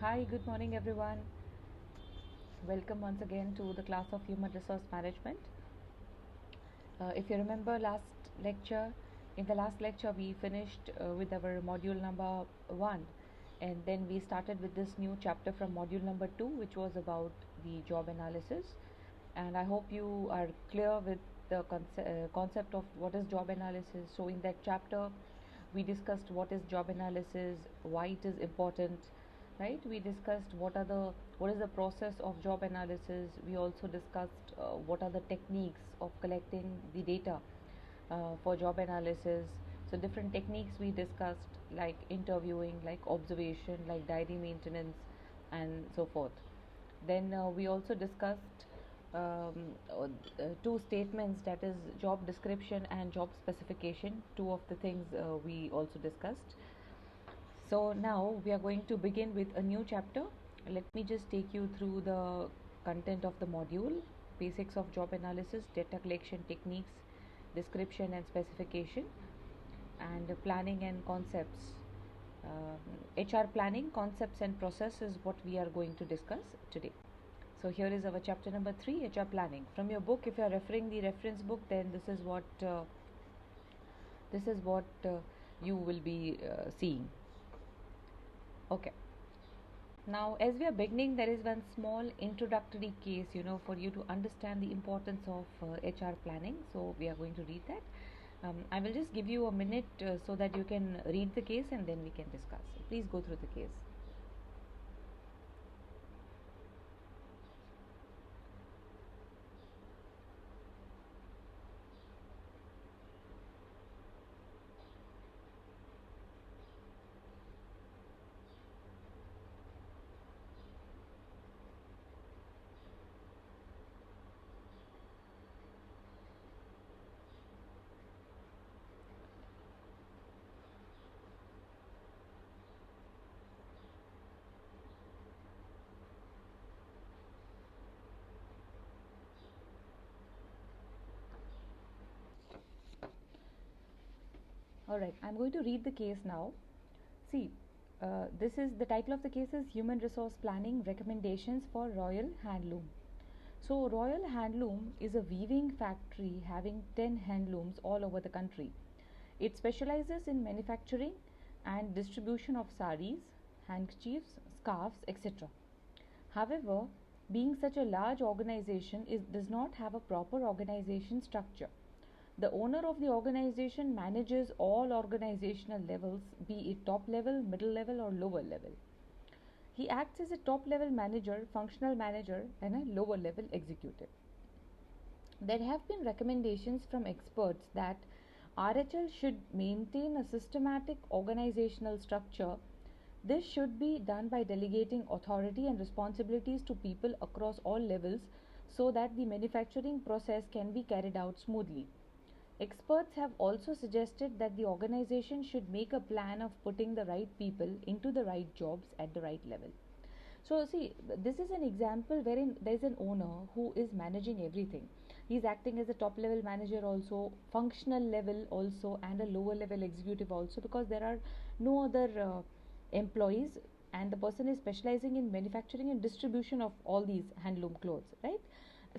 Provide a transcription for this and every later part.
Hi, good morning everyone. Welcome once again to the class of Human Resource Management. If you remember in the last lecture we finished with our module number 1, and then we started with this new chapter from module number 2, which was about the job analysis. And I hope you are clear with the concept of what is job analysis. So in that chapter we discussed what is job analysis, why it is important, right? We discussed what is the process of job analysis. We also discussed what are the techniques of collecting the data for job analysis. So different techniques we discussed, like interviewing, like observation, like diary maintenance, and so forth. Then we also discussed two statements, that is job description and job specification. Two of the things we also discussed. So now we are going to begin with a new chapter. Let me just take you through the content of the module: basics of job analysis, data collection techniques, description and specification, and planning and concepts. HR planning, concepts and process is what we are going to discuss today. So here is our chapter number 3, HR planning. From your book, if you are referring the reference book, then this is what you will be seeing. Okay. Now, as we are beginning, there is one small introductory case, for you to understand the importance of HR planning. So we are going to read that. I will just give you a minute so that you can read the case, and then we can discuss. So please go through the case. Alright, I'm going to read the case now. See, this is the title of the case is Human Resource Planning Recommendations for Royal Handloom. So Royal Handloom is a weaving factory having 10 handlooms all over the country. It specializes in manufacturing and distribution of saris, handkerchiefs, scarves, etc. However, being such a large organization, it does not have a proper organization structure. The owner of the organization manages all organizational levels, be it top level, middle level, or lower level. He acts as a top level manager, functional manager, and a lower level executive. There have been recommendations from experts that RHL should maintain a systematic organizational structure. This should be done by delegating authority and responsibilities to people across all levels so that the manufacturing process can be carried out smoothly. Experts have also suggested that the organization should make a plan of putting the right people into the right jobs at the right level. So, see, this is an example wherein there is an owner who is managing everything. He is acting as a top level manager also, functional level also, and a lower level executive also, because there are no other employees, and the person is specializing in manufacturing and distribution of all these handloom clothes, right?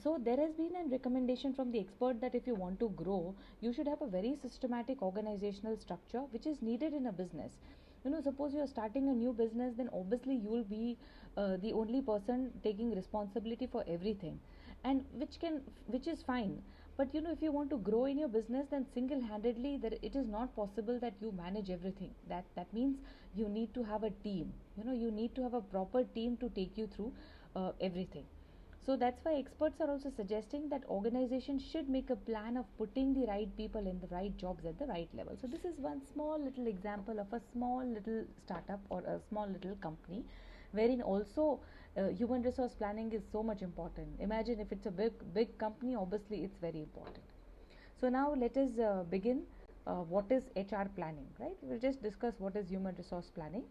So there has been a recommendation from the expert that if you want to grow, you should have a very systematic organizational structure which is needed in a business. Suppose you are starting a new business, then obviously you will be the only person taking responsibility for everything, and which is fine. But if you want to grow in your business, then single handedly that it is not possible that you manage everything. That means you need to have a team. You need to have a proper team to take you through everything. So that's why experts are also suggesting that organizations should make a plan of putting the right people in the right jobs at the right level. So this is one small little example of a small little startup or a small little company wherein also human resource planning is so much important. Imagine if it's a big company, obviously it's very important. So now let us begin. What is HR planning, right? We'll just discuss what is human resource planning.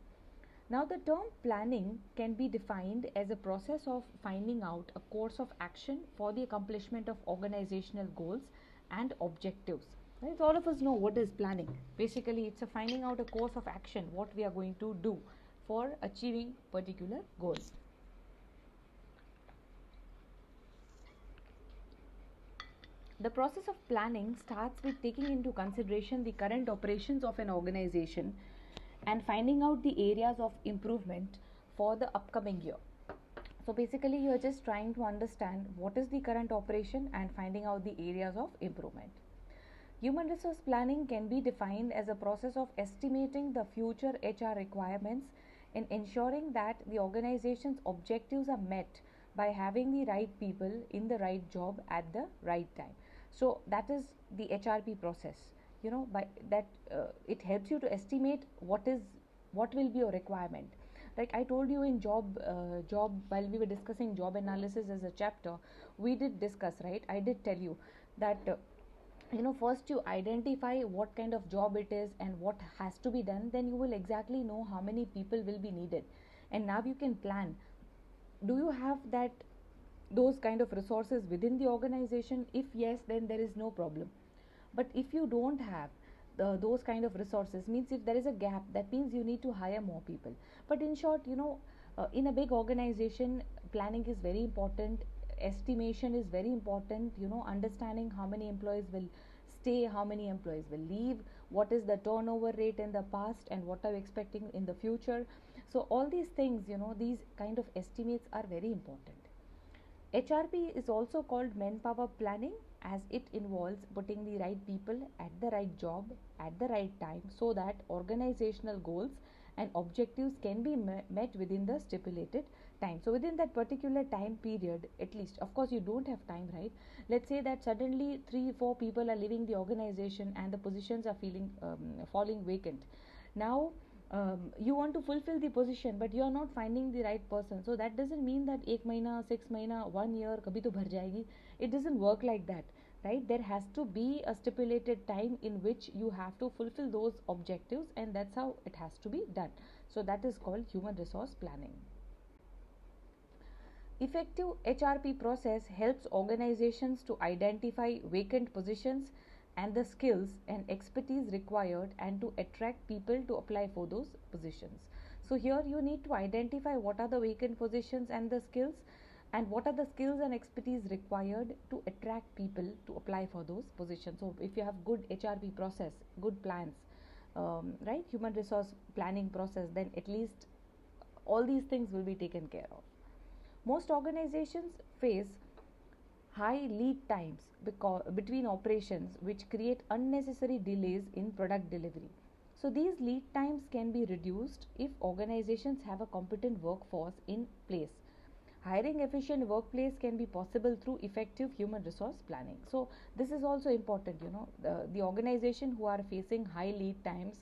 Now, the term planning can be defined as a process of finding out a course of action for the accomplishment of organizational goals and objectives. Right? All of us know what is planning. Basically, it's a finding out a course of action, what we are going to do for achieving particular goals. The process of planning starts with taking into consideration the current operations of an organization and finding out the areas of improvement for the upcoming year. So basically, you are just trying to understand what is the current operation and finding out the areas of improvement. Human resource planning can be defined as a process of estimating the future HR requirements and ensuring that the organization's objectives are met by having the right people in the right job at the right time. So that is the HRP process. By that, it helps you to estimate what will be your requirement. Like I told you in job while we were discussing job analysis as a chapter, we did discuss, right? I did tell you that first you identify what kind of job it is and what has to be done, then you will exactly know how many people will be needed, and now you can plan. Do you have those kind of resources within the organization? If yes, then there is no problem. But if you don't have those kind of resources, means if there is a gap, that means you need to hire more people. But in short, in a big organization, planning is very important, estimation is very important. Understanding how many employees will stay, how many employees will leave, what is the turnover rate in the past, and what are you expecting in the future. So all these things, these kind of estimates are very important. HRP is also called manpower planning, as it involves putting the right people at the right job at the right time so that organizational goals and objectives can be met within the stipulated time. So within that particular time period, at least, of course you don't have time, right? Let's say that suddenly 3-4 people are leaving the organization and the positions are falling vacant. Now you want to fulfill the position, but you are not finding the right person. So that doesn't mean that 1 month, 6 months, 1 year kabhi to bhar jayegi. It doesn't work like that, right? There has to be a stipulated time in which you have to fulfill those objectives, and that's how it has to be done. So that is called human resource planning. Effective HRP process helps organizations to identify vacant positions and the skills and expertise required and to attract people to apply for those positions. So here you need to identify what are the vacant positions and the skills, and what are the skills and expertise required to attract people to apply for those positions. So if you have good HRP process, good plans, right, human resource planning process, then at least all these things will be taken care of. Most organizations face high lead times between operations, which create unnecessary delays in product delivery. So these lead times can be reduced if organizations have a competent workforce in place. Hiring efficient workplace can be possible through effective human resource planning. So this is also important. The organization who are facing high lead times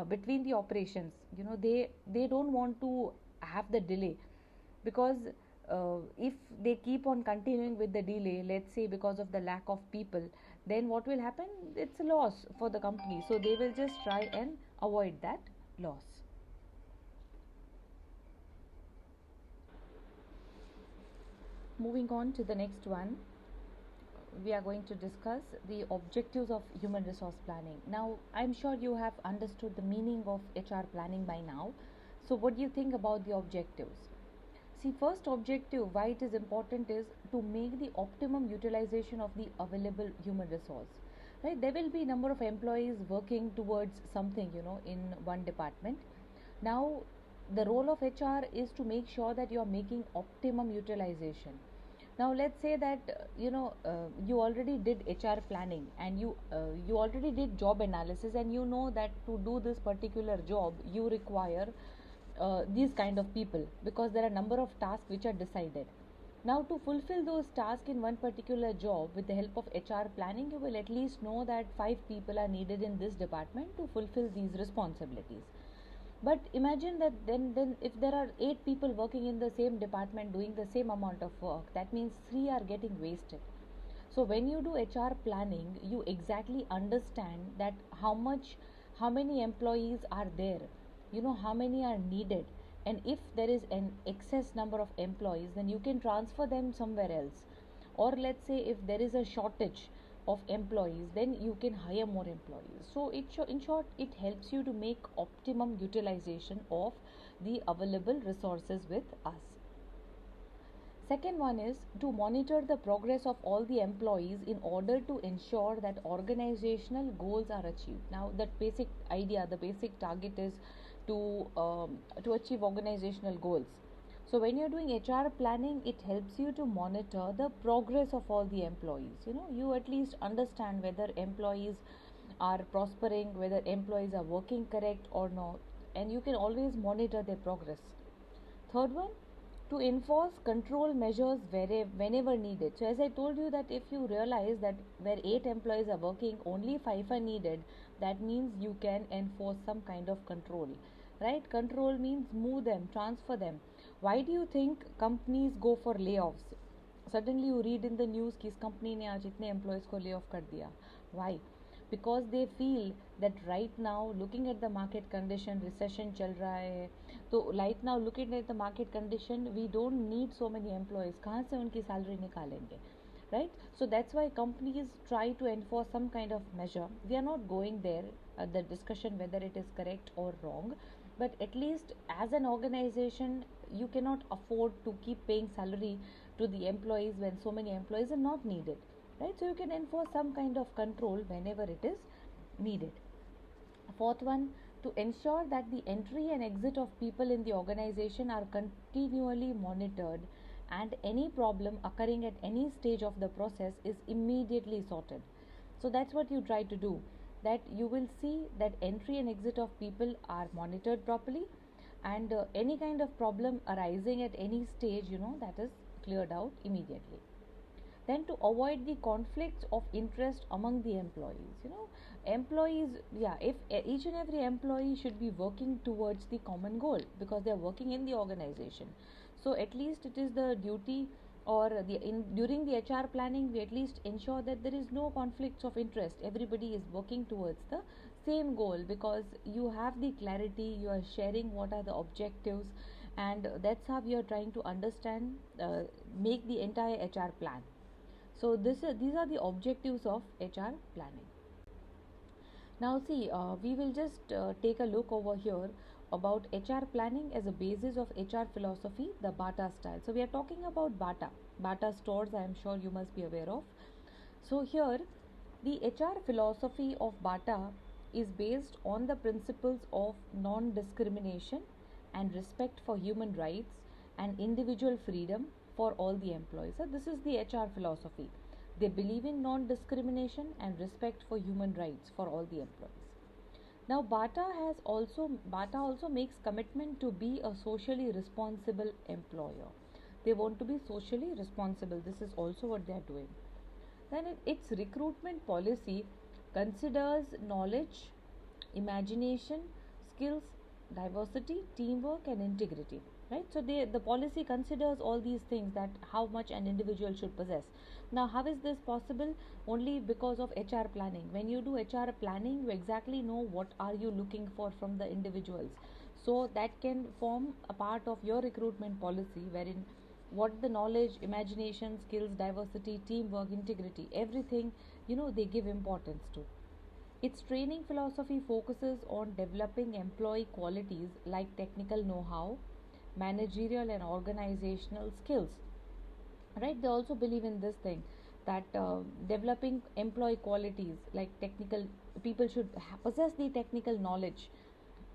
between the operations, they don't want to have the delay, because if they keep on continuing with the delay, let's say because of the lack of people, then what will happen? It's a loss for the company. So they will just try and avoid that loss. Moving on to the next one, we are going to discuss the objectives of human resource planning. Now, I'm sure you have understood the meaning of HR planning by now. So what do you think about the objectives? See, first objective, why it is important, is to make the optimum utilization of the available human resource. Right? There will be number of employees working towards something, in one department. Now, the role of HR is to make sure that you are making optimum utilization. Now, let's say that you already did HR planning, and you already did job analysis, and you know that to do this particular job you require these kind of people, because there are number of tasks which are decided. Now, to fulfill those tasks in one particular job, with the help of HR planning, you will at least know that 5 people are needed in this department to fulfill these responsibilities. But imagine that then if there are 8 people working in the same department doing the same amount of work, that means 3 are getting wasted. So when you do HR planning, you exactly understand that how many employees are there, how many are needed, and if there is an excess number of employees, then you can transfer them somewhere else. Or let's say if there is a shortage, of employees, then you can hire more employees. So in short, it helps you to make optimum utilization of the available resources with us. Second one is to monitor the progress of all the employees in order to ensure that organizational goals are achieved. Now, that basic idea, the basic target is to achieve organizational goals. So, when you're doing HR planning, it helps you to monitor the progress of all the employees. You at least understand whether employees are prospering, whether employees are working correct or not, and you can always monitor their progress. Third one, to enforce control measures whenever needed. So as I told you, that if you realize that where 8 employees are working, only 5 are needed, that means you can enforce some kind of control, right? Control means move them, transfer them. Why do you think companies go for layoffs? Suddenly you read in the news कि इस company ने आज इतने employees को lay off कर दिया. Why? Because they feel that right now, looking at the market condition, recession चल रहा है, तो right now looking at the market condition, we don't need so many employees. कहाँ से उनकी salary निकालेंगे, right? So that's why companies try to enforce some kind of measure. We are not going there at the discussion whether it is correct or wrong, but at least as an organization, you cannot afford to keep paying salary to the employees when so many employees are not needed, right? So you can enforce some kind of control whenever it is needed. Fourth one, to ensure that the entry and exit of people in the organization are continually monitored and any problem occurring at any stage of the process is immediately sorted. So that's what you try to do, that you will see that entry and exit of people are monitored properly, and any kind of problem arising at any stage, that is cleared out immediately. Then to avoid the conflicts of interest among the employees, employees, yeah, if each and every employee should be working towards the common goal because they are working in the organization. So at least it is the duty, or during the HR planning, we at least ensure that there is no conflicts of interest. Everybody is working towards the same goal because you have the clarity, you are sharing what are the objectives, and that's how you are trying to understand, make the entire HR plan. So these are the objectives of HR planning. Now see, we will just take a look over here about HR planning as a basis of HR philosophy, the Bata style. So we are talking about Bata stores, I am sure you must be aware of. So here, the HR philosophy of Bata is based on the principles of non-discrimination and respect for human rights and individual freedom for all the employees. So this is the HR philosophy. They believe in non-discrimination and respect for human rights for all the employees. Now Bata also makes commitment to be a socially responsible employer. They want to be socially responsible. This is also what they are doing. Then its recruitment policy considers knowledge, imagination, skills, diversity, teamwork and integrity, right? So the policy considers all these things, that how much an individual should possess. Now how is this possible? Only because of HR planning. When you do HR planning, you exactly know what are you looking for from the individuals, so that can form a part of your recruitment policy, wherein what the knowledge, imagination, skills, diversity, teamwork, integrity, everything, they give importance to. Its training philosophy focuses on developing employee qualities like technical know-how, managerial and organizational skills, right? They also believe in this thing, that developing employee qualities like technical, people should possess the technical knowledge,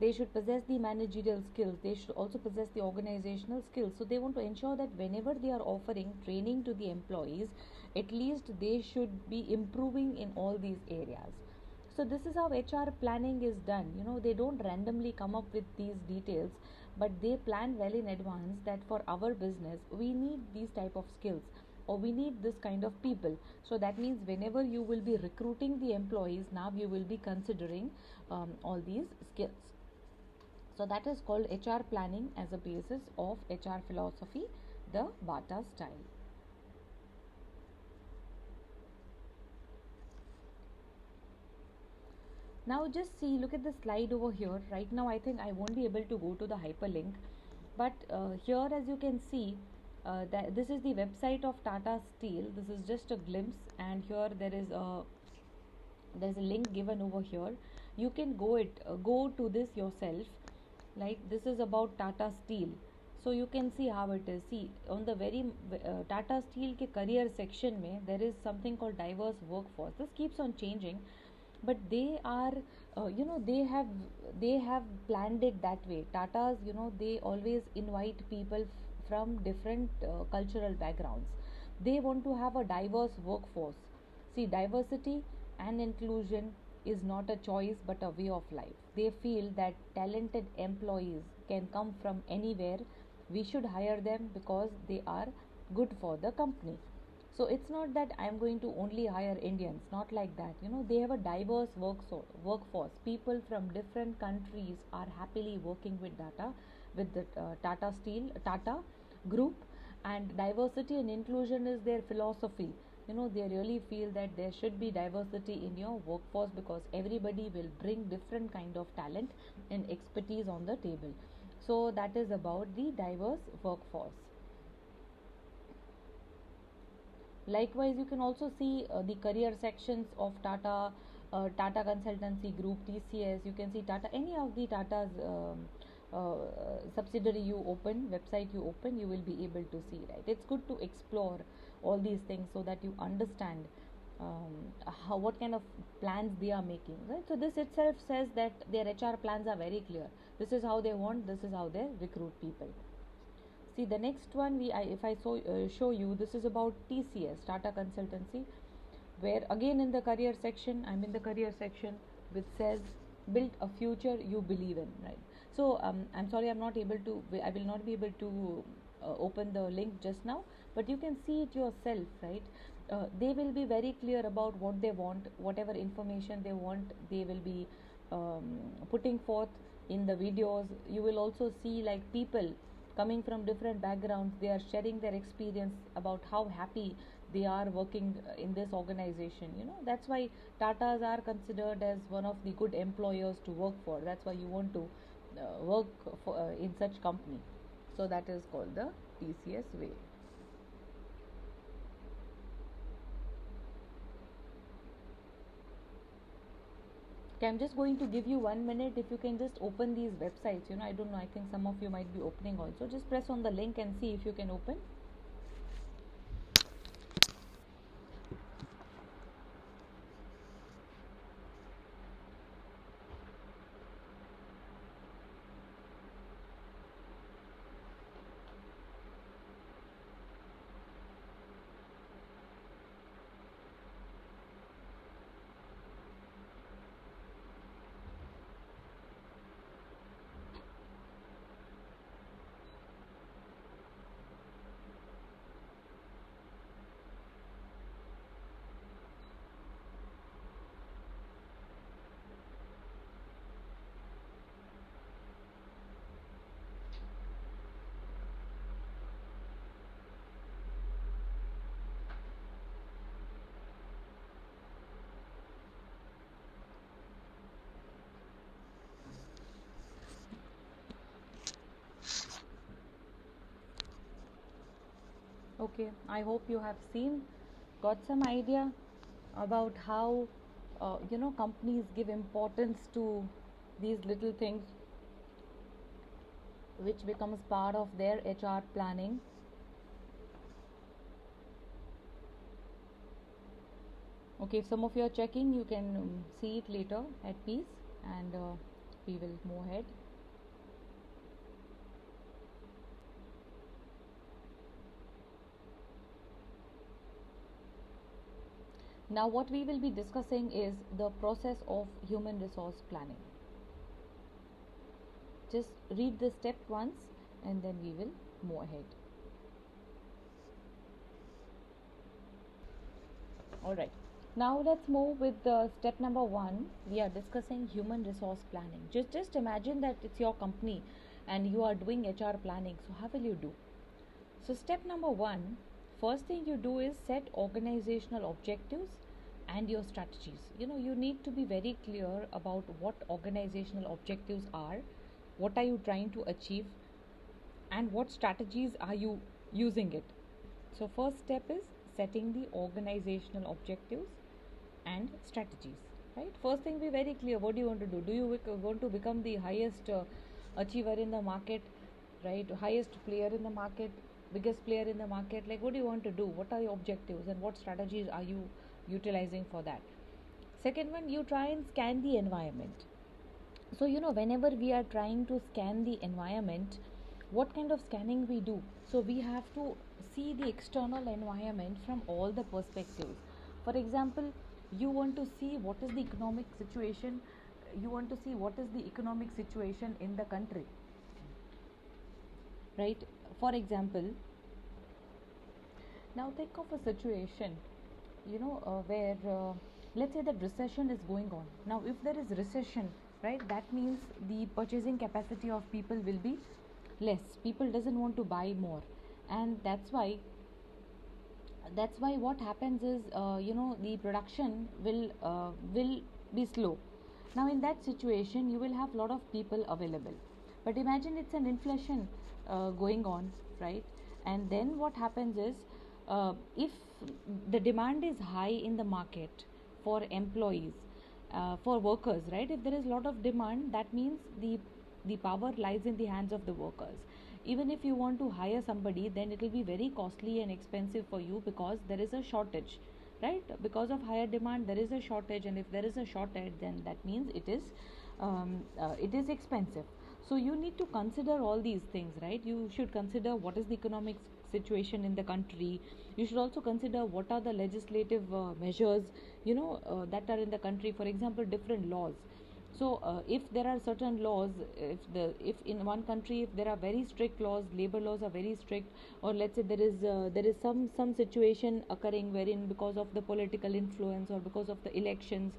they should possess the managerial skills, they should also possess the organizational skills. So they want to ensure that whenever they are offering training to the employees, at least they should be improving in all these areas. So this is how HR planning is done. They don't randomly come up with these details, but they plan well in advance that for our business we need these type of skills, or we need this kind of people. So that means whenever you will be recruiting the employees, now you will be considering all these skills. So that is called HR planning as a basis of HR philosophy, the Bata style. Now just see, look at the slide over here. Right now I think I won't be able to go to the hyperlink, but here as you can see, This is the website of Tata Steel. This is just a glimpse, and here there's a link given over here. You can go to this yourself. Like, this is about Tata Steel, so you can see how it is. See, on the very Tata Steel ke career section mein, there is something called diverse workforce. This keeps on changing, but they are they have planned it that way. Tatas, they always invite people from different cultural backgrounds. They want to have a diverse workforce. See, diversity and inclusion is not a choice but a way of life. They feel that talented employees can come from anywhere. We should hire them because they are good for the company. So it's not that I'm going to only hire Indians, not like that. They have a diverse workforce. People from different countries are happily working with the Tata Steel, Tata Group, and diversity and inclusion is their philosophy. They really feel that there should be diversity in your workforce because everybody will bring different kind of talent and expertise on the table. So that is about the diverse workforce. Likewise, you can also see the career sections of Tata Consultancy Group, TCS. You can see Tata, any of the Tata's subsidiary you open, website you open, you will be able to see, right? It's good to explore all these things so that you understand what kind of plans they are making, right? So this itself says that their HR plans are very clear. This is how they want. This is how they recruit people. See, the next one, if I show you, this is about TCS, Tata Consultancy, where again in the career section, I'm in the career section, which says build a future you believe in, right? So I'm sorry, I will not be able to open the link just now, but you can see it yourself, right? They will be very clear about what they want, whatever information they want, they will be putting forth in the videos. You will also see like people coming from different backgrounds, they are sharing their experience about how happy they are working in this organization. That's why Tatas are considered as one of the good employers to work for. That's why you want to work in such company. So that is called the TCS way. Okay, I'm just going to give you 1 minute. If you can just open these websites, I don't know, I think some of you might be opening also. Just press on the link and see if you can open. Okay, I hope you have got some idea about how companies give importance to these little things which becomes part of their HR planning. Okay, if some of you are checking, you can see it later at peace, and we will move ahead. Now, what we will be discussing is the process of human resource planning. Just read the step once and then we will move ahead. Alright, now let's move with step number 1. We are discussing human resource planning. Just imagine that it's your company and you are doing HR planning. So, how will you do? So, step number 1, first thing you do is set organizational objectives and your strategies. You need to be very clear about what organizational objectives are, what are you trying to achieve, and what strategies are you using it. So first step is setting the organizational objectives and strategies, right? First thing, be very clear, what do you want to do? Do you want to become the highest achiever in the market, right? Highest player in the market, biggest player in the market? Like, what do you want to do? What are your objectives and what strategies are you utilizing for that? Second one, you try and scan the environment. So whenever we are trying to scan the environment, what kind of scanning we do? So we have to see the external environment from all the perspectives. For example, you want to see what is the economic situation, you want to see what is the economic situation in the country, right? For example, now think of a situation, where let's say that recession is going on. Now if there is recession, right, that means the purchasing capacity of people will be less. People doesn't want to buy more, and that's why what happens is, the production will be slow. Now in that situation you will have a lot of people available, but imagine it's an inflation going on, right? And then what happens is, if the demand is high in the market for employees, for workers, right? If there is a lot of demand, that means the power lies in the hands of the workers. Even if you want to hire somebody, then it will be very costly and expensive for you, because there is a shortage, right? Because of higher demand there is a shortage, and if there is a shortage, then that means it is expensive. So you need to consider all these things, right? You should consider what is the economic situation in the country. You should also consider what are the legislative measures, that are in the country. For example, different laws. So if there are certain laws, if in one country, if there are very strict laws, labor laws are very strict, or let's say there is some situation occurring wherein, because of the political influence or because of the elections,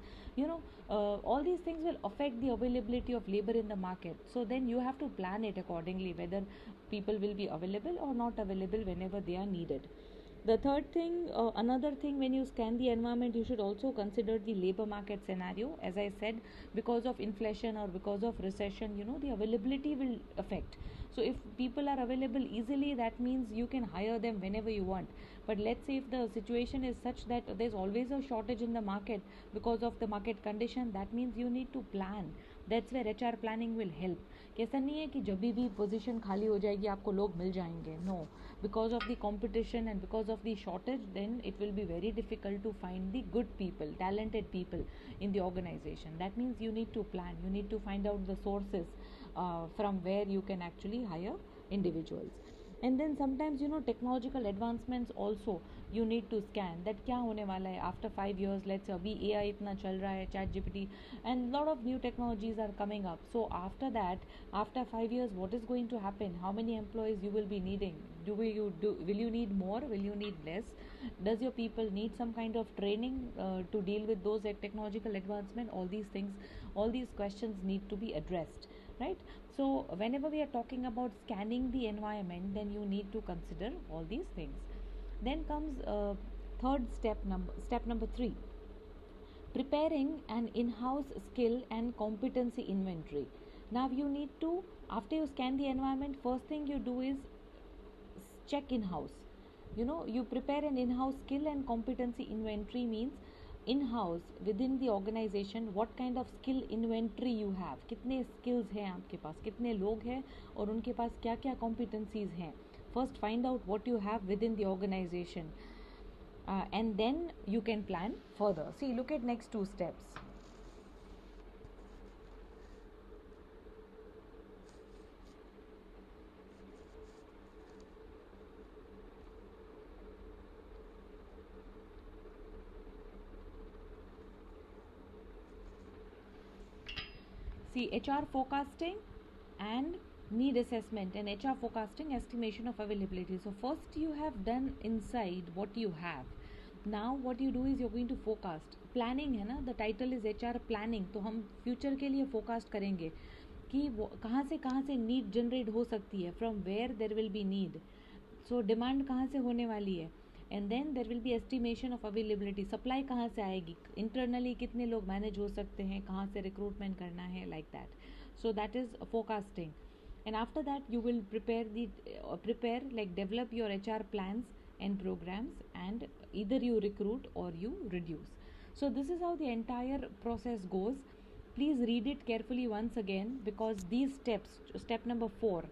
all these things will affect the availability of labor in the market. So then you have to plan it accordingly, whether people will be available or not available whenever they are needed. The third thing, another thing, when you scan the environment, you should also consider the labor market scenario. As I said, because of inflation or because of recession, the availability will affect. So if people are available easily, that means you can hire them whenever you want. But let's say if the situation is such that there's always a shortage in the market because of the market condition, that means you need to plan. That's where HR planning will help. कैसा नहीं है कि जब भी position खाली हो जाएगी आपको लोग मिल जाएंगे. No, because of the competition and because of the shortage, then it will be very difficult to find the good people, talented people in the organization. That means you need to plan. You need to find out the sources from where you can actually hire individuals. And then sometimes, technological advancements also you need to scan, that क्या होने वाला है after 5 years. Let's say अभी AI इतना चल रहा है, chat GPT, and lot of new technologies are coming up. So after that, after 5 years, what is going to happen? How many employees you will be needing? Will you need more? Will you need less? Does your people need some kind of training to deal with those technological advancement? All these things, all these questions need to be addressed, right? So whenever we are talking about scanning the environment, then you need to consider all these things. Then comes step number 3, preparing an in-house skill and competency inventory. Now you need to, after you scan the environment, first thing you do is check in-house. You prepare an in-house skill and competency inventory. Means in-house, within the organization, what kind of skill inventory you have, कितने skills हैं आपके पास, कितने लोग हैं और उनके पास क्या क्या competencies हैं. First find out what you have within the organization, and then you can plan further. See, look at next 2 steps. See, HR forecasting and need assessment, and HR forecasting, estimation of availability. So first you have done inside what you have. Now what you do is you're going to forecast. Planning है ना, the title is HR planning. तो हम future के लिए forecast करेंगे कि कहाँ से need generate हो सकती है, from where there will be need. So demand कहाँ से होने वाली है, and then there will be estimation of availability. Supply कहाँ से आएगी, internally कितने लोग manage हो सकते हैं, कहाँ से recruitment करना है, like that. So that is forecasting. and after that you will prepare like develop your HR plans and programs, and either you recruit or you reduce. So this is how the entire process goes. Please read it carefully once again, because these steps, step number 4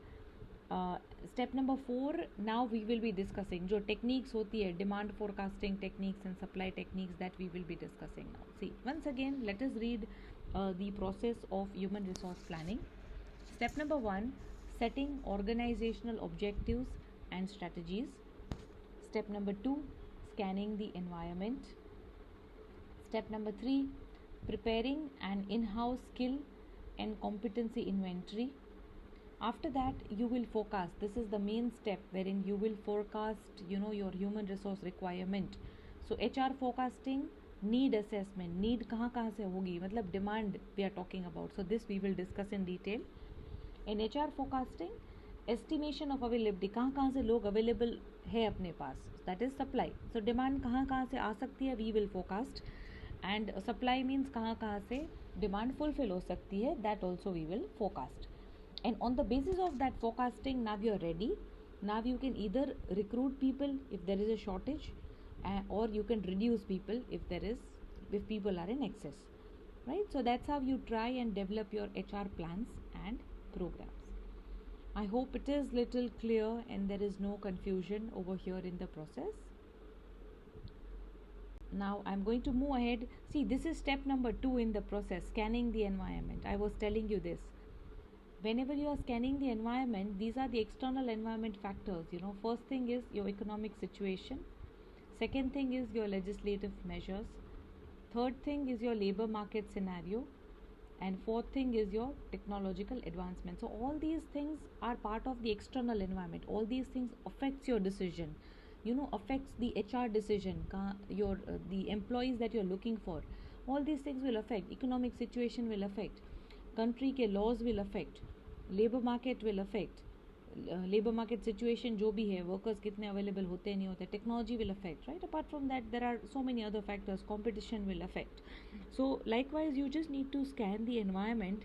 now we will be discussing जो techniques होती है, demand forecasting techniques and supply techniques, that we will be discussing now. See, once again let us read the process of human resource planning. Step number 1, setting organizational objectives and strategies. Step number 2, scanning the environment. Step number 3, preparing an in-house skill and competency inventory. After that you will forecast. This is the main step wherein you will forecast your human resource requirement. So HR forecasting, need assessment, need कहाँ से होगी, मतलब demand we are talking about. So this we will discuss in detail. In HR forecasting, estimation of availability, कहाँ से लोग available है अपने पास, that is supply. So demand कहाँ से आ सकती है, we will forecast. And supply means कहाँ से demand fulfill हो सकती है, that also we will forecast. And on the basis of that forecasting, now you are ready. Now you can either recruit people if there is a shortage, or you can reduce people if people are in excess, right? So that's how you try and develop your HR plans and programs. I hope it is little clear and there is no confusion over here in the process. Now I'm going to move ahead. See, this is step number 2 in the process, scanning the environment. I was telling you this. Whenever you are scanning the environment, these are the external environment factors. First thing is your economic situation. Second thing is your legislative measures. Third thing is your labor market scenario. And fourth thing is your technological advancement. So all these things are part of the external environment. All these things affects your decision. Affects the HR decision, the employees that you're looking for. All these things will affect. Economic situation will affect. Country के laws will affect. Labor market will affect. Labor market situation जो भी है, workers कितने available होते नहीं होते, technology will affect, right? Apart from that, there are so many other factors. Competition will affect. So likewise, you just need to scan the environment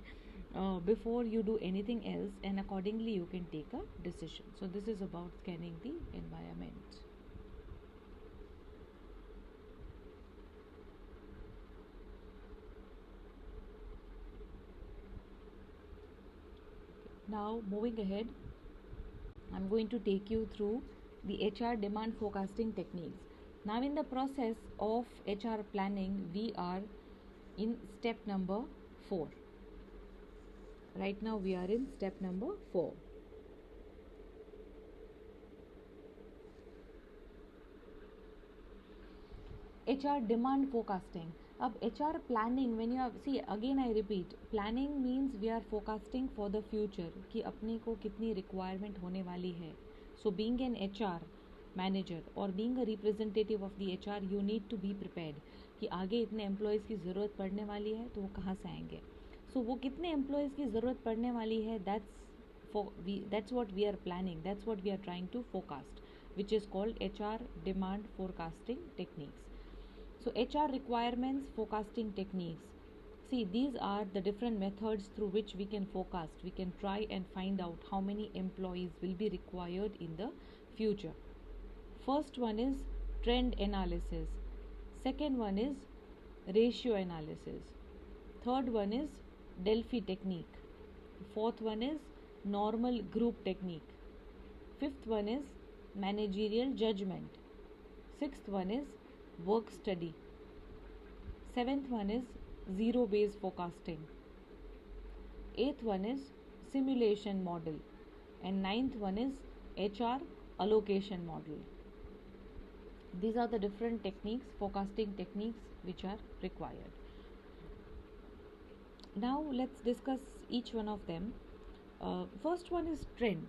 before you do anything else, and accordingly you can take a decision. So this is about scanning the environment. Now moving ahead, I'm going to take you through the HR demand forecasting techniques. Now in the process of HR planning, we are in step number 4. Right now we are in step number 4. HR demand forecasting. Ab HR planning, when you have, see again I repeat, planning means we are forecasting for the future कि अपने को कितनी requirement होने वाली है. So being an HR manager or being a representative of the HR, you need to be prepared कि आगे इतने employees की ज़रूरत पड़ने वाली है, तो वो कहाँ से आएंगे. So वो कितने employees की ज़रूरत पड़ने वाली है, that's what we are planning, that's what we are trying to forecast, which is called HR demand forecasting techniques. So HR requirements forecasting techniques. See, these are the different methods through which we can forecast. We can try and find out how many employees will be required in the future. First one is trend analysis. Second one is ratio analysis. Third one is Delphi technique. Fourth one is normal group technique. Fifth one is managerial judgment. Sixth one is work study. Seventh one is zero based forecasting. Eighth one is simulation model. And ninth one is HR allocation model. These are the different techniques, forecasting techniques, which are required. Now let's discuss each one of them. First one is trend.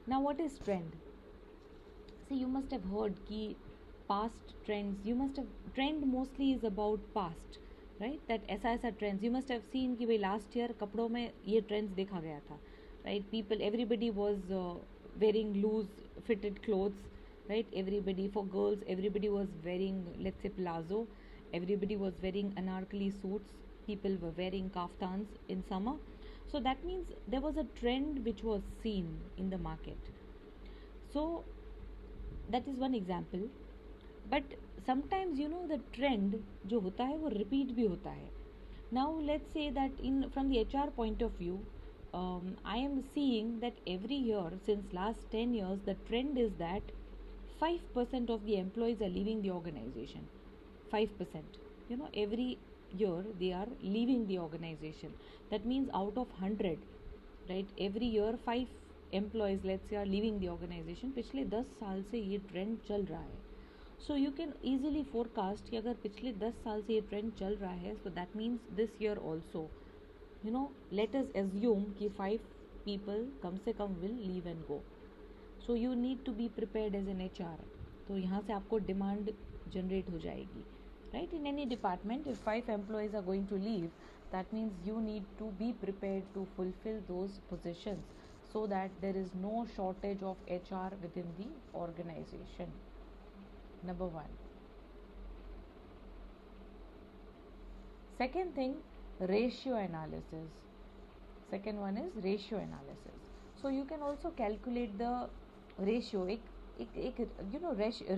Now what is trend? See, you must have heard कि past trends, trend mostly is about past, right? That ऐसा trends, you must have seen कि भाई last year कपड़ों में ये trends देखा गया था, right? Everybody was wearing loose fitted clothes, right? Everybody, for girls, everybody was wearing, let's say, palazzo. Everybody was wearing anarkali suits. People were wearing kaftans in summer. So that means there was a trend which was seen in the market. So that is one example. But sometimes the trend जो होता है वो repeat भी होता है. Now let's say that from the HR point of view, I am seeing that every year since last 10 years the trend is that 5% of the employees are leaving the organization. 5%. Every year they are leaving the organization. That means out of 100, right, every year 5 employees let's say are leaving the organization. पिछले 10 साल से ये trend चल रहा है. So you can easily forecast कि अगर पिछले 10 साल से ये ट्रेंड चल रहा है, so that means this year also let us assume कि 5 पीपल कम से कम will leave and go. So you need to be prepared as an HR. तो यहाँ से आपको डिमांड जनरेट हो जाएगी, right? In any department, if 5 employees are going to leave, that means you need to be prepared to fulfill those positions so that there is no shortage of HR within the organization. Number 1. Second thing, ratio analysis. Second one is ratio analysis. So you can also calculate the ratio.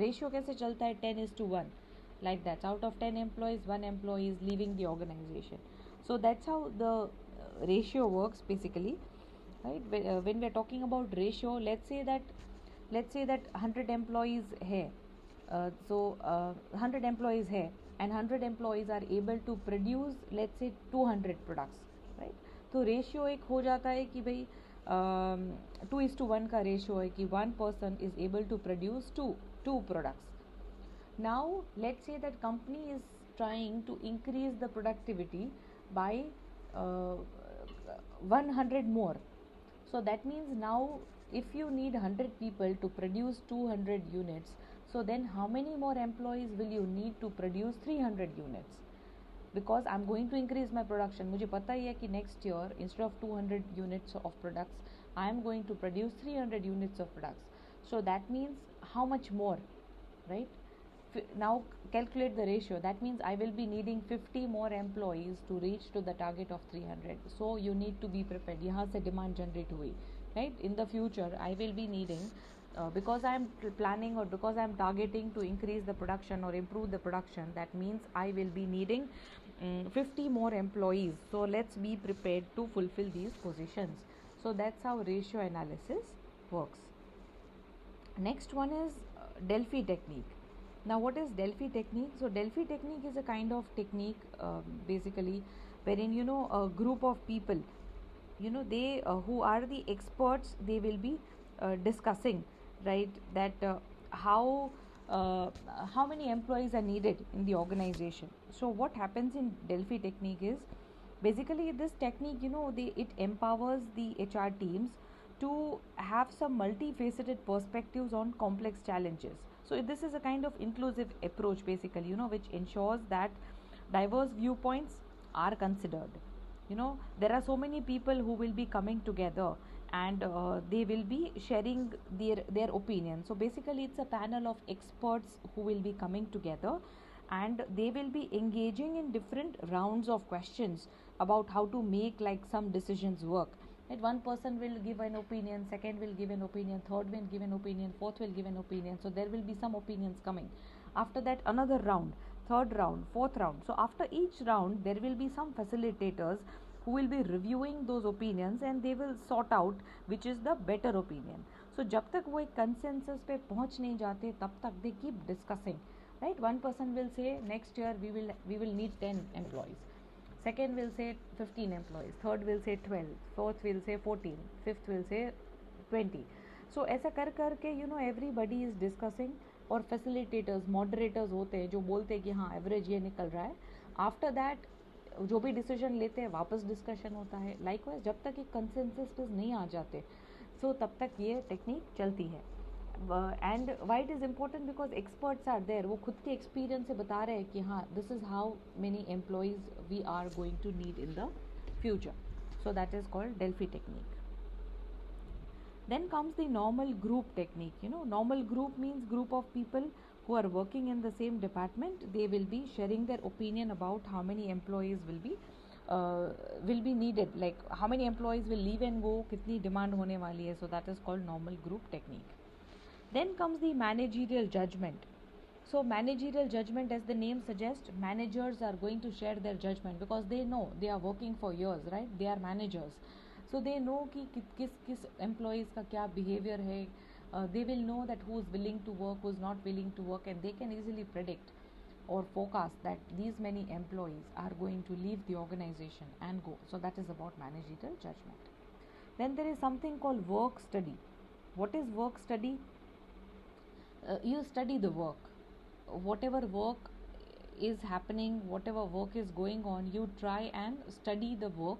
ratio कैसे चलता है? 10:1. Like that, out of 10 employees 1 employee is leaving the organization. So that's how the ratio works basically, right? When we are talking about ratio, let's say that 100 employees है, 100 employees है and 100 employees are able to produce let's say 200 products, right? तो ratio एक हो जाता है कि भाई 2:1 का ratio है कि 1 person is able to produce two products. Now let's say that company is trying to increase the productivity by 100 more. So that means now if you need 100 people to produce 200 units, so then how many more employees will you need to produce 300 units? Because I'm going to increase my production. मुझे पता ही है कि next year instead of 200 units of products, I am going to produce 300 units of products. So that means how much more, right? Now calculate the ratio. That means I will be needing 50 more employees to reach to the target of 300. So you need to be prepared. यहाँ से demand generate हुई, right? In the future I will be needing because I am planning or because I am targeting to increase the production or improve the production. That means I will be needing 50 more employees. So let's be prepared to fulfill these positions. So that's how ratio analysis works. Next one is Delphi technique. Now what is Delphi technique? So Delphi technique is a kind of technique basically wherein a group of people, they who are the experts, they will be discussing, right, that how many employees are needed in the organization. So what happens in Delphi technique is basically this technique, it empowers the HR teams to have some multifaceted perspectives on complex challenges. So this is a kind of inclusive approach basically, which ensures that diverse viewpoints are considered. There are so many people who will be coming together and they will be sharing their opinion. So basically it's a panel of experts who will be coming together and they will be engaging in different rounds of questions about how to make like some decisions work. Right? One person will give an opinion, second will give an opinion, third will give an opinion, fourth will give an opinion. So there will be some opinions coming. After that another round, third round, fourth round. So after each round there will be some facilitators who will be reviewing those opinions and they will sort out which is the better opinion. So जब तक वो एक consensus पे पहुंच नहीं जाते तब तक they keep discussing, right? One person will say next year we will need 10 employees. Second will say 15 employees, third will say 12, fourth will say 14, fifth will say 20. So ऐसा कर कर के everybody is discussing और facilitators, moderators होते हैं जो बोलते हैं कि हाँ average ये निकल रहा है. After that जो भी डिसीजन लेते हैं वापस डिस्कशन होता है. लाइकवाइज जब तक एक कंसेंसस पे नहीं आ जाते सो तब तक ये टेक्निक चलती है. And why it is important because experts are there. वो खुद के एक्सपीरियंस से बता रहे हैं कि हाँ this is how many employees we are going to need in the future. So that is called Delphi technique. Then comes the normal group technique. Normal group means group of people who are working in the same department. They will be sharing their opinion about how many employees will be will be needed, like how many employees will leave and go, kitni demand hone wali hai. So that is called normal group technique. Then comes the managerial judgment. So managerial judgment, as the name suggests, managers are going to share their judgment because they know they are working for years, right? They are managers, so they know कि किस employees का क्या behavior है. They will know that who is willing to work, who is not willing to work, and they can easily predict or forecast that these many employees are going to leave the organization and go. So that is about managerial judgment. Then there is something called work study. What is work study? You study the work. Whatever work is happening, whatever work is going on, you try and study the work.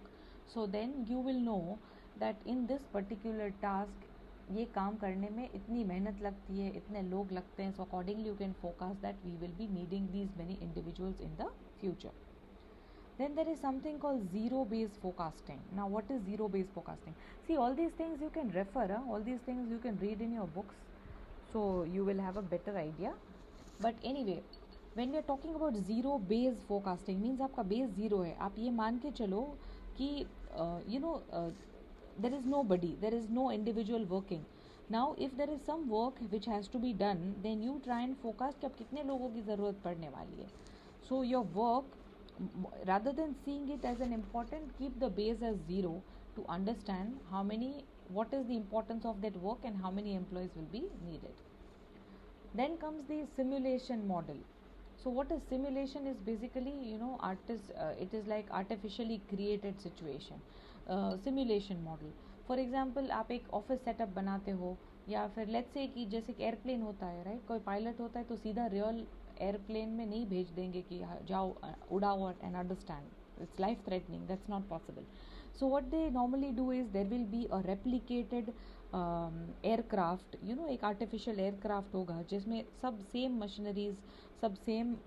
So then you will know that in this particular task ये काम करने में इतनी मेहनत लगती है, इतने लोग लगते हैं. So accordingly you can forecast that we will be needing these many individuals in the future. Then there is something called zero-based forecasting. Now what is zero-based forecasting? See, all these things you can refer, all these things you can read in your books, so you will have a better idea. But anyway, when we are talking about zero-based forecasting, means आपका base zero है. आप ये मान के चलो कि there is nobody, there is no individual working. Now if there is some work which has to be done, then you try and forecast कि अब कितने लोगों की ज़रूरत पड़ने वाली है. So your work, rather than seeing it as an important, keep the base as zero to understand what is the importance of that work and how many employees will be needed. Then comes the simulation model. So what is simulation is basically, it is like artificially created situation. Simulation model. For example, आप एक office setup बनाते हो, या फिर let's say कि जैसे कि airplane होता है, राइट? कोई पायलट होता है तो सीधा रियल एयरप्लेन में नहीं भेज देंगे कि जाओ उड़ाओ and understand. It's life threatening, that's not possible. So what they normally do is there will be a replicated aircraft, एक artificial aircraft होगा जिसमें सब same machineries, सब same,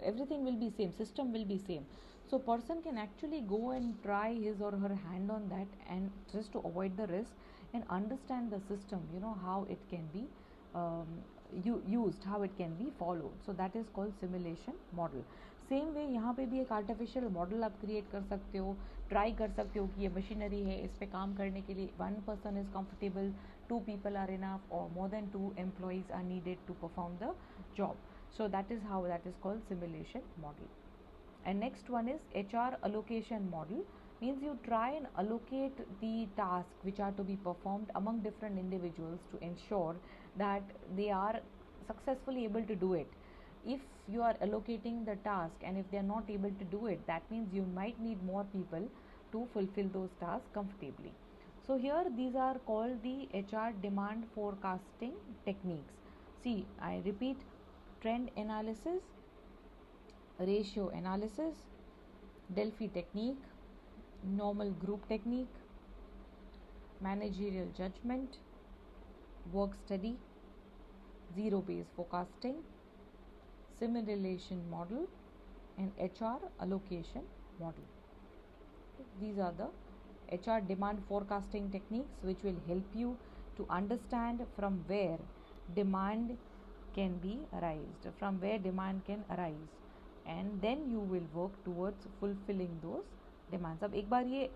everything will be same, system will be same. So person can actually go and try his or her hand on that, and just to avoid the risk and understand the system, how it can be used, how it can be followed. So that is called simulation model. Same way यहाँ पे भी एक artificial model आप create कर सकते हो, try कर सकते हो कि ये मशीनरी है, इस पे काम करने के लिए 1 person is comfortable, 2 people are enough, or more than 2 employees are needed to perform the job. So that is how that is called simulation model. And next one is HR allocation model. Means you try and allocate the tasks which are to be performed among different individuals to ensure that they are successfully able to do it. If you are allocating the task and if they are not able to do it, that means you might need more people to fulfill those tasks comfortably. So here these are called the HR demand forecasting techniques. See, I repeat: trend analysis, ratio analysis, Delphi technique, normal group technique, managerial judgment, work study, zero-based forecasting, simulation model, and HR allocation model. These are the HR demand forecasting techniques which will help you to understand from where demand can be arised, from where demand can arise, and then you will work towards fulfilling those demands. अब एक बार ये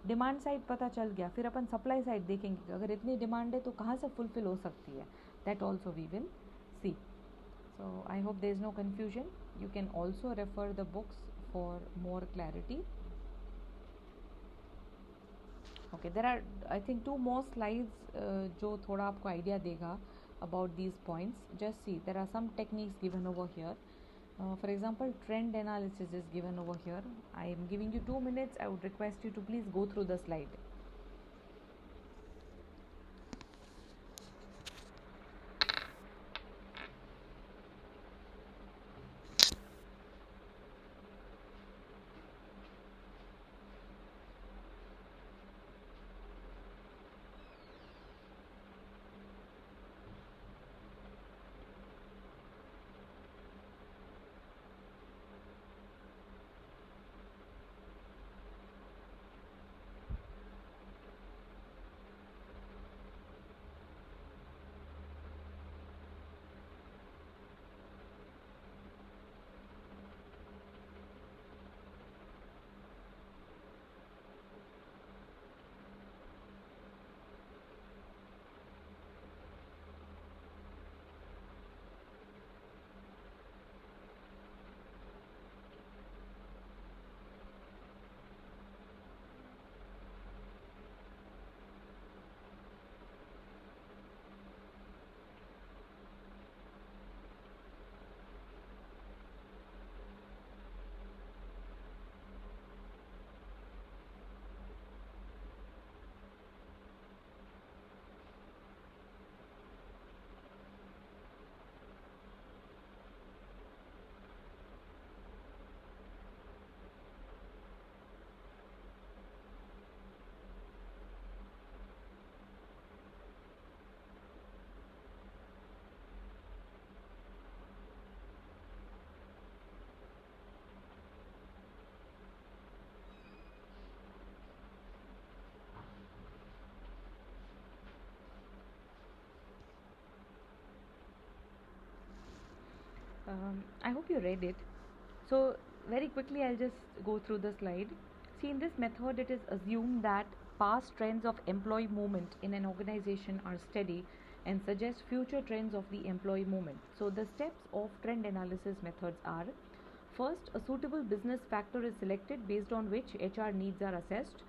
demand side पता चल गया, फिर अपन supply side देखेंगे कि अगर इतनी डिमांड है तो कहाँ से फुलफिल हो सकती है. That also we will see. So I hope there is no confusion. You can also refer the books for more clarity. Okay, there are I think 2 more slides जो थोड़ा आपको idea देगा about these points. Just see, there are some techniques given over here. For example, trend analysis is given over here. I am giving you 2 minutes. I would request you to please go through the slide. I hope you read it. So, very quickly, I'll just go through the slide. See, in this method, it is assumed that past trends of employee movement in an organization are steady and suggest future trends of the employee movement. So, the steps of trend analysis methods are: first, a suitable business factor is selected based on which HR needs are assessed.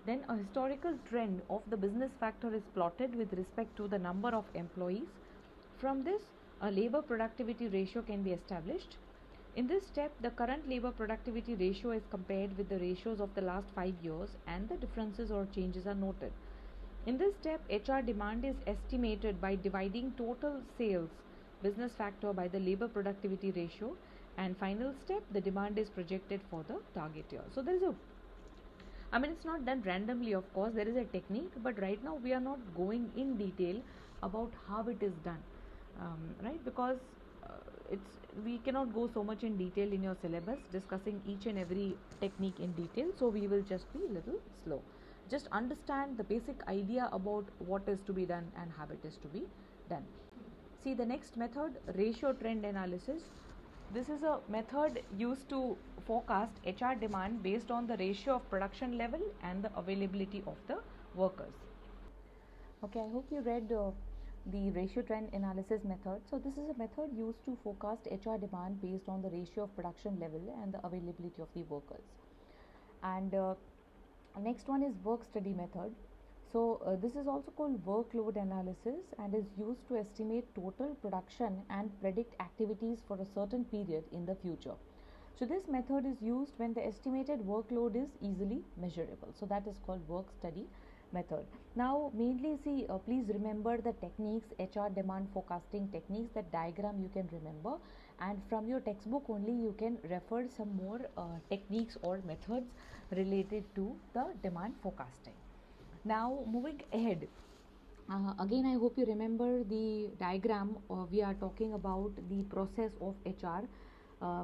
Then, a historical trend of the business factor is plotted with respect to the number of employees. From this, a labor productivity ratio can be established. In this step, the current labor productivity ratio is compared with the ratios of the last 5 years and the differences or changes are noted. In this step, HR demand is estimated by dividing total sales business factor by the labor productivity ratio, and final step, the demand is projected for the target year. So there is a, I mean, it's not done randomly, of course, there is a technique, but right now we are not going in detail about how it is done, right? Because it's we cannot go so much in detail in your syllabus discussing each and every technique in detail, so we will just be a little slow. Just understand the basic idea about what is to be done and how it is to be done. See the next method, ratio trend analysis. This is a method used to forecast HR demand based on the ratio of production level and the availability of the workers. Okay, I hope you read the ratio trend analysis method. So this is a method used to forecast HR demand based on the ratio of production level and the availability of the workers. And next one is work study method. So this is also called workload analysis and is used to estimate total production and predict activities for a certain period in the future. So this method is used when the estimated workload is easily measurable. So that is called work study method. Now mainly see, please remember the techniques, HR demand forecasting techniques, that diagram you can remember, and from your textbook only you can refer some more techniques or methods related to the demand forecasting. Now moving ahead, again I hope you remember the diagram. We are talking about the process of HR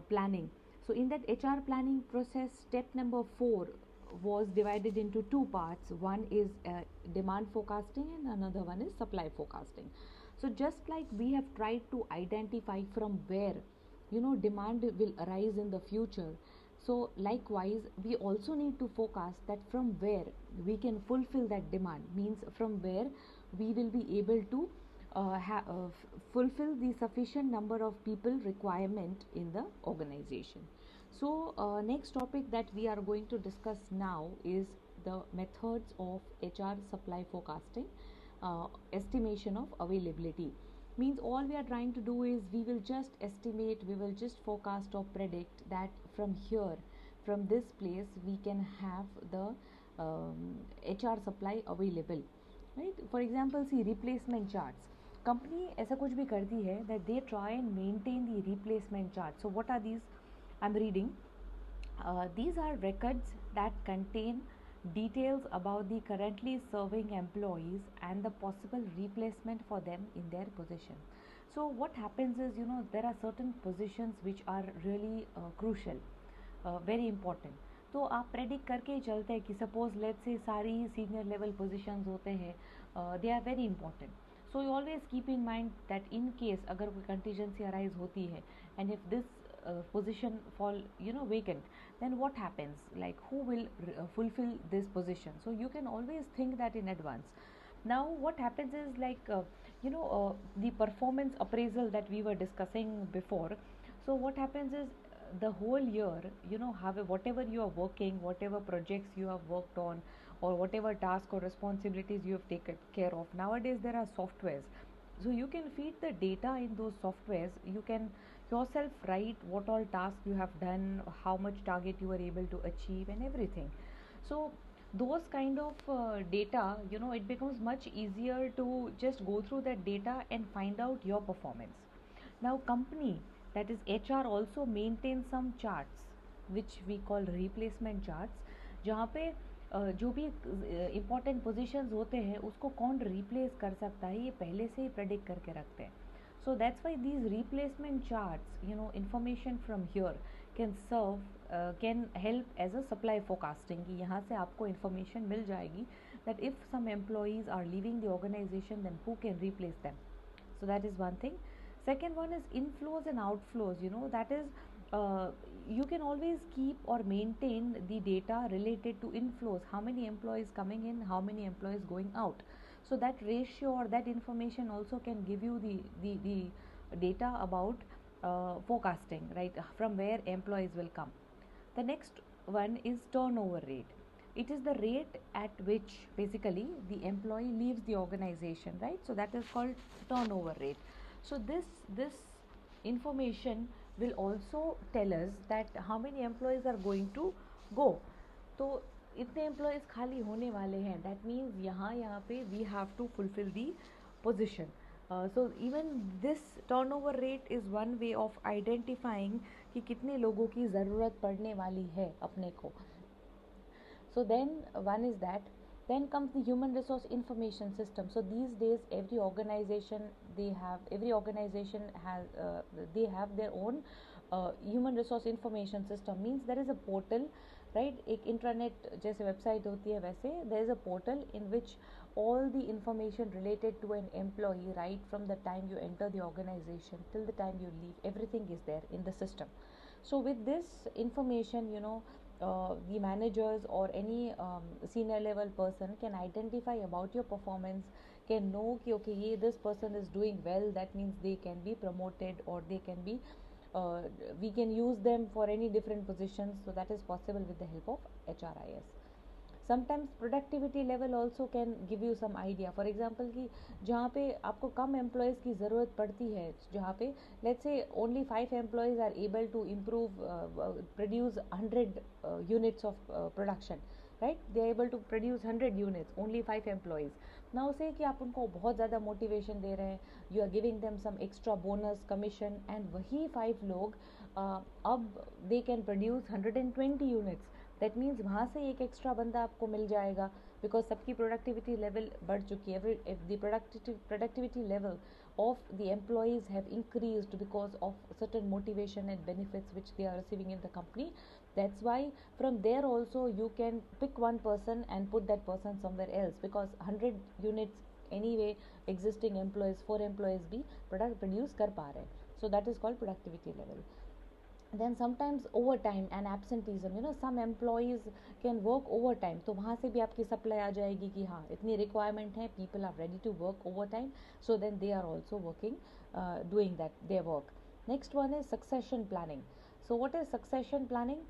planning. So in that HR planning process, step number 4 was divided into two parts. One is demand forecasting and another one is supply forecasting. So just like we have tried to identify from where demand will arise in the future, so likewise we also need to forecast that from where we can fulfill that demand, means from where we will be able to fulfill the sufficient number of people requirement in the organization. So next topic that we are going to discuss now is the methods of HR supply forecasting, estimation of availability. Means all we are trying to do is we will just estimate, we will just forecast or predict that from here, from this place we can have the HR supply available, right? For example, see replacement charts. Company ऐसा कुछ भी करती है that they try and maintain the replacement chart. So what are these? I'm reading. These are records that contain details about the currently serving employees and the possible replacement for them in their position. So what happens is, there are certain positions which are really crucial, very important. तो आप predict करके ही चलते हैं कि suppose let's say सारी ही senior level positions होते हैं, they are very important. So you always keep in mind that in case अगर कोई कंटीजेंसी अराइज होती है and if this position fall vacant, then what happens, like who will fulfill this position? So you can always think that in advance. Now what happens is like the performance appraisal that we were discussing before. So what happens is the whole year, whatever you are working, whatever projects you have worked on, or whatever task or responsibilities you have taken care of, nowadays there are softwares. So you can feed the data in those softwares. You can yourself write what all tasks you have done, how much target you were able to achieve, and everything. So those kind of data, it becomes much easier to just go through that data and find out your performance. Now company, that is HR, also maintains some charts which we call replacement charts, जहाँ पे जो भी important positions होते हैं उसको कौन replace कर सकता है ये पहले से ही प्रेडिक्ट करके रखते हैं. So that's why these replacement charts, information from here can serve, can help as a supply forecasting. कि यहाँ से आपको information मिल जाएगी that if some employees are leaving the organization, then who can replace them. So that is one thing. Second one is inflows and outflows. That is, you can always keep or maintain the data related to inflows, how many employees coming in, how many employees going out. So that ratio or that information also can give you the data about forecasting, right, from where employees will come. The next one is turnover rate. It is the rate at which basically the employee leaves the organization, right? So that is called turnover rate. So this information will also tell us that how many employees are going to go. तो इतने employees खाली होने वाले हैं, that means यहाँ पे we have to fulfil the position. So even this turnover rate is one way of identifying कि कितने लोगों की ज़रूरत पड़ने वाली है अपने को. So then one is that. Then comes the human resource information system. So these days every organization has they have their own human resource information system. Means there is a portal, right? एक intranet जैसे website होती है वैसे there is a portal in which all the information related to an employee, right from the time you enter the organization till the time you leave, everything is there in the system. So with this information, the managers or any senior level person can identify about your performance, can know कि okay this person is doing well, that means they can be promoted or they can be we can use them for any different positions. So that is possible with the help of HRIS. Sometimes productivity level also can give you some idea. For example कि जहाँ पे आपको कम employees की ज़रूरत पड़ती है, जहाँ पे let's say only 5 employees are able to improve produce 100 units of production, right, they are able to produce 100 units, only 5 employees. ना उसे कि आप उनको बहुत ज़्यादा मोटिवेशन दे रहे हैं, you are giving them some extra bonus commission, and वही 5 लोग अब they can produce 120 units. That means वहाँ से एक एक्स्ट्रा बंदा आपको मिल जाएगा बिकॉज सबकी प्रोडक्टिविटी लेवल बढ़ चुकी है. The productivity level of the employees have increased because of certain motivation and benefits which they are receiving in the company. That's why from there also you can pick one person and put that person somewhere else, because 100 units anyway existing employees, 4 employees भी product produce कर पा रहे हैं. So that is called productivity level. Then sometimes overtime and absenteeism, some employees can work overtime, तो वहाँ से भी आपकी सप्लाई आ जाएगी कि हाँ इतनी रिक्वायरमेंट है, people are ready to work overtime, so then they are also working, doing that their work. Next one is succession planning. So what is succession planning?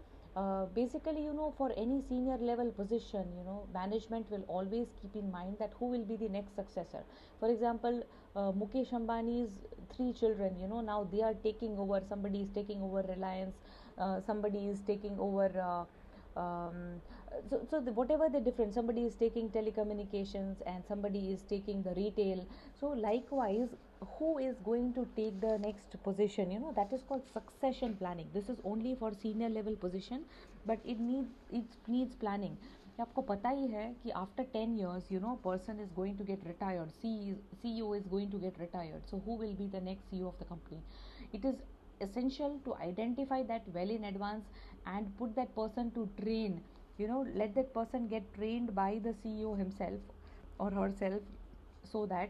Basically, for any senior level position, management will always keep in mind that who will be the next successor. For example, Mukesh Ambani's 3 children, now they are taking over, somebody is taking over Reliance, somebody is taking over whatever the difference, somebody is taking telecommunications and somebody is taking the retail. So likewise, who is going to take the next position, that is called succession planning. This is only for senior level position, but it needs planning. आपको पता ही है कि after 10 years, person is going to get retired, CEO is going to get retired, so who will be the next CEO of the company? It is essential to identify that well in advance and put that person to train, let that person get trained by the CEO himself or herself, so that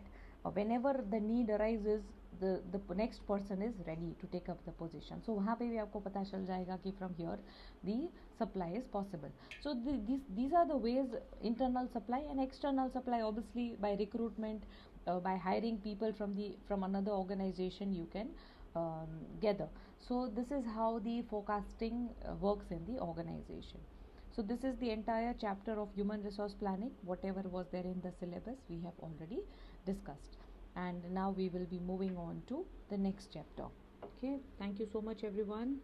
whenever the need arises, the next person is ready to take up the position. So वहाँ पे भी आपको पता चल जाएगा कि from here the supply is possible. So these are the ways, internal supply and external supply, obviously by recruitment, by hiring people from another organization you can gather. So this is how the forecasting works in the organization. So this is the entire chapter of human resource planning. Whatever was there in the syllabus we have already discussed, and now we will be moving on to the next chapter. Okay, thank you so much everyone.